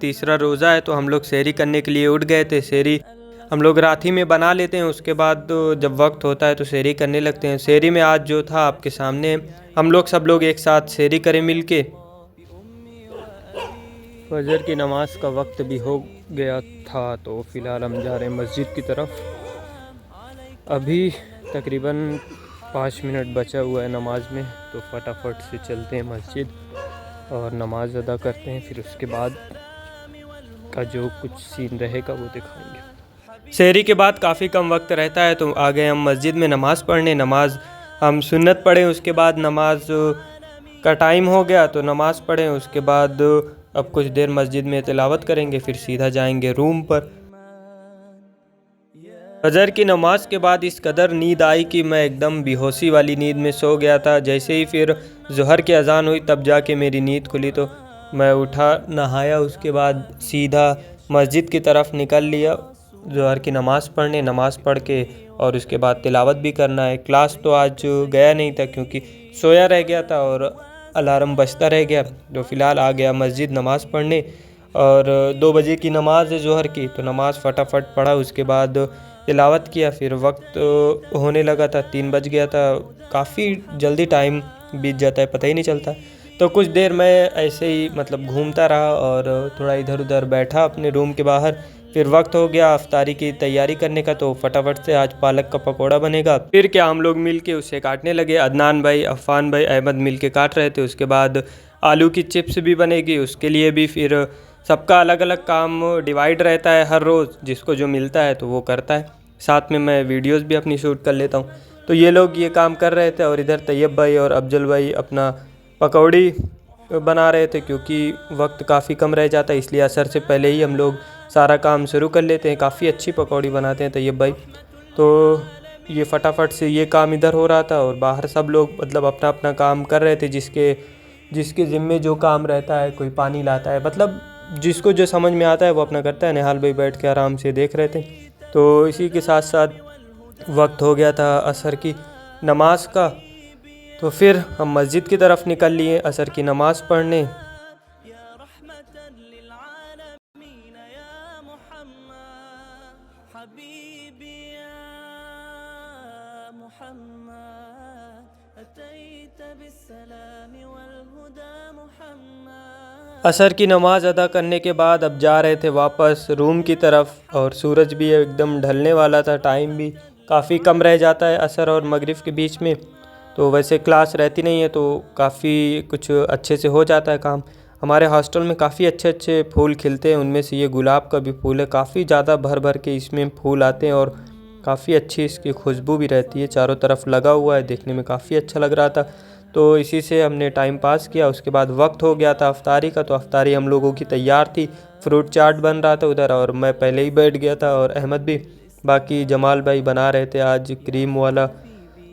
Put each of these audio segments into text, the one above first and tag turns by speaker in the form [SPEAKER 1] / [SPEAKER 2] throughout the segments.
[SPEAKER 1] तीसरा रोज़ा है, तो हम लोग सहरी करने के लिए उठ गए थे। सहरी हम लोग रात ही में बना लेते हैं, उसके बाद जब वक्त होता है तो सहरी करने लगते हैं। सहरी में आज जो था आपके सामने हम लोग सब लोग एक साथ सहरी करें मिल के। फजर की नमाज का वक्त भी हो गया था, तो फ़िलहाल हम जा रहे हैं मस्जिद की तरफ। अभी तकरीबन 5 मिनट बचा हुआ है नमाज में, तो फटाफट से चलते हैं मस्जिद और नमाज़ अदा करते हैं। फिर उसके बाद का जो कुछ सीन रहेगा वो दिखाएंगे। सहरी के बाद काफ़ी कम वक्त रहता है, तो आ गए हम मस्जिद में नमाज़ पढ़ने। नमाज हम सुन्नत पढ़ें, उसके बाद नमाज का टाइम हो गया तो नमाज़ पढ़ें, उसके बाद अब कुछ देर मस्जिद में तिलावत करेंगे, फिर सीधा जाएंगे रूम पर। फजर की नमाज के बाद इस कदर नींद आई कि मैं एकदम बेहोशी वाली नींद में सो गया था। जैसे ही फिर ज़ोहर की अज़ान हुई तब जाके मेरी नींद खुली, तो मैं उठा, नहाया, उसके बाद सीधा मस्जिद की तरफ निकल लिया ज़ोहर की नमाज़ पढ़ने। नमाज़ पढ़ के और उसके बाद तिलावत भी करना है। क्लास तो आज गया नहीं था क्योंकि सोया रह गया था और अलार्म बजता रह गया, तो फ़िलहाल आ गया मस्जिद नमाज़ पढ़ने। और 2 बजे की नमाज़ है ज़ोहर की, तो नमाज़ फटाफट पढ़ा, उसके बाद तिलावत किया। फिर वक्त होने लगा था, 3 बज गया था। काफ़ी जल्दी टाइम बीत जाता है, पता ही नहीं चलता। तो कुछ देर मैं ऐसे ही मतलब घूमता रहा और थोड़ा इधर उधर बैठा अपने रूम के बाहर। फिर वक्त हो गया अफ्तारी की तैयारी करने का, तो फटाफट से आज पालक का पकौड़ा बनेगा। फिर क्या हम लोग मिल के उसे काटने लगे। अदनान भाई, अफ़ान भाई, अहमद मिल के काट रहे थे। उसके बाद आलू की चिप्स भी बनेगी, उसके लिए भी फिर सबका अलग अलग काम डिवाइड रहता है हर रोज़, जिसको जो मिलता है तो वो करता है। साथ में मैं वीडियोस भी अपनी शूट कर लेता हूँ। तो ये लोग ये काम कर रहे थे और इधर तैयब भाई और अफजल भाई अपना पकौड़ी बना रहे थे, क्योंकि वक्त काफ़ी कम रह जाता है, इसलिए असर से पहले ही हम लोग सारा काम शुरू कर लेते हैं। काफ़ी अच्छी पकौड़ी बनाते हैं तैयब भाई। तो ये फटाफट से ये काम इधर हो रहा था और बाहर सब लोग मतलब अपना अपना काम कर रहे थे। जिसके ज़िम्मे जो काम रहता है, कोई पानी लाता है, मतलब जिसको जो समझ में आता है वो अपना करता है। निहाल भाई बैठ के आराम से देख रहे थे। तो इसी के साथ साथ वक्त हो गया था असर की नमाज का, तो फिर हम मस्जिद की तरफ निकल लिए असर की नमाज़ पढ़ने। असर की नमाज़ अदा करने के बाद अब जा रहे थे वापस रूम की तरफ, और सूरज भी एकदम ढलने वाला था। टाइम भी काफ़ी कम रह जाता है असर और मगरिब के बीच में। तो वैसे क्लास रहती नहीं है, तो काफ़ी कुछ अच्छे से हो जाता है काम। हमारे हॉस्टल में काफ़ी अच्छे अच्छे फूल खिलते हैं, उनमें से ये गुलाब का भी फूल है। काफ़ी ज़्यादा भर भर के इसमें फूल आते हैं और काफ़ी अच्छी इसकी खुशबू भी रहती है। चारों तरफ लगा हुआ है, देखने में काफ़ी अच्छा लग रहा था। तो इसी से हमने टाइम पास किया। उसके बाद वक्त हो गया था अफ्तारी का, तो अफ्तारी हम लोगों की तैयार थी। फ्रूट चाट बन रहा था उधर और मैं पहले ही बैठ गया था, और अहमद भी। बाकी जमाल भाई बना रहे थे आज क्रीम वाला,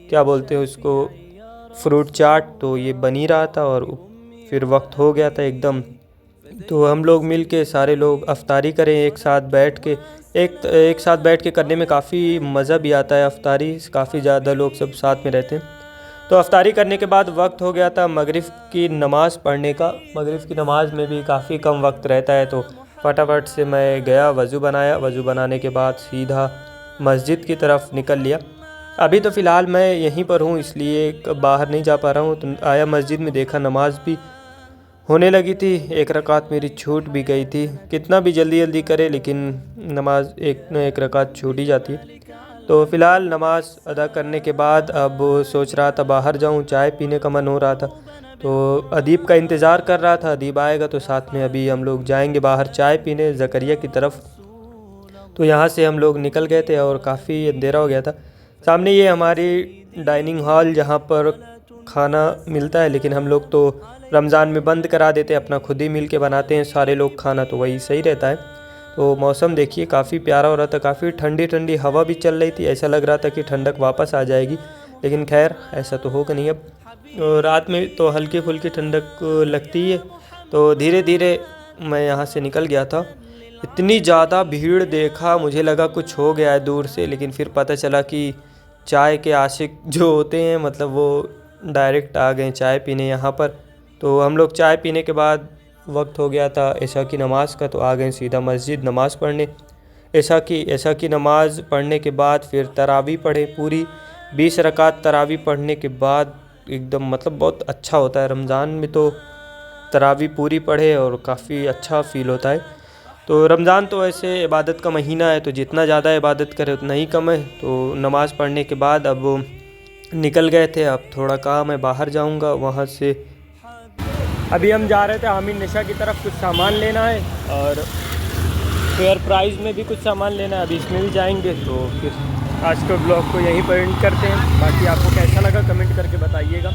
[SPEAKER 1] क्या बोलते हैं उसको, फ्रूट चाट। तो ये बन ही रहा था और फिर वक्त हो गया था एकदम। तो हम लोग मिल के सारे लोग अफ्तारी करें एक साथ बैठ के। एक साथ बैठ के करने में काफ़ी मज़ा भी आता है अफ्तारी, काफ़ी ज़्यादा लोग सब साथ में रहते हैं। तो अफ्तारी करने के बाद वक्त हो गया था मगरिब की नमाज़ पढ़ने का। मगरिब की नमाज़ में भी काफ़ी कम वक्त रहता है, तो फटाफट से मैं गया, वज़ू बनाया। वज़ू बनाने के बाद सीधा मस्जिद की तरफ निकल लिया। अभी तो फ़िलहाल मैं यहीं पर हूँ, इसलिए बाहर नहीं जा पा रहा हूँ। तो आया मस्जिद में, देखा नमाज़ भी होने लगी थी। एक रकात मेरी छूट भी गई थी। कितना भी जल्दी जल्दी करे लेकिन नमाज एक न एक रकात छूट ही जाती है। तो फ़िलहाल नमाज़ अदा करने के बाद अब सोच रहा था बाहर जाऊं, चाय पीने का मन हो रहा था। तो अदीब का इंतज़ार कर रहा था, अदीब आएगा तो साथ में अभी हम लोग जाएंगे बाहर चाय पीने ज़करिया की तरफ। तो यहाँ से हम लोग निकल गए थे और काफ़ी अंधेरा हो गया था। सामने ये हमारी डाइनिंग हॉल जहाँ पर खाना मिलता है, लेकिन हम लोग तो रमज़ान में बंद करा देते, अपना खुद ही मिल के बनाते हैं सारे लोग खाना, तो वही सही रहता है। तो मौसम देखिए काफ़ी प्यारा हो रहा था, काफ़ी ठंडी ठंडी हवा भी चल रही थी। ऐसा लग रहा था कि ठंडक वापस आ जाएगी, लेकिन खैर ऐसा तो होगा नहीं अब। रात में तो हल्की फुल्की ठंडक लगती है, तो धीरे धीरे मैं यहाँ से निकल गया था। इतनी ज़्यादा भीड़ देखा, मुझे लगा कुछ हो गया है दूर से, लेकिन फिर पता चला कि चाय के आशिक जो होते हैं मतलब वो डायरेक्ट आ गए चाय पीने यहाँ पर। तो हम लोग चाय पीने के बाद वक्त हो गया था इशा की नमाज़ का, तो आ गए सीधा मस्जिद नमाज़ पढ़ने। इशा की नमाज़ पढ़ने के बाद फिर तरावी पढ़े, पूरी 20 रकात तरावी पढ़ने के बाद एकदम मतलब बहुत अच्छा होता है। रमज़ान में तो तरावी पूरी पढ़े और काफ़ी अच्छा फ़ील होता है। तो रमज़ान तो ऐसे इबादत का महीना है, तो जितना ज़्यादा इबादत करे उतना ही कम है। तो नमाज़ पढ़ने के बाद अब निकल गए थे, अब थोड़ा काम है बाहर जाऊंगा वहाँ से। अभी हम जा रहे थे आमीन निशा की तरफ, कुछ सामान लेना है और फेयर प्राइस में भी कुछ सामान लेना है, अभी इसमें भी जाएंगे। तो फिर आज के ब्लॉग को यहीं पर एंड करते हैं। बाकी आपको कैसा लगा कमेंट करके बताइएगा।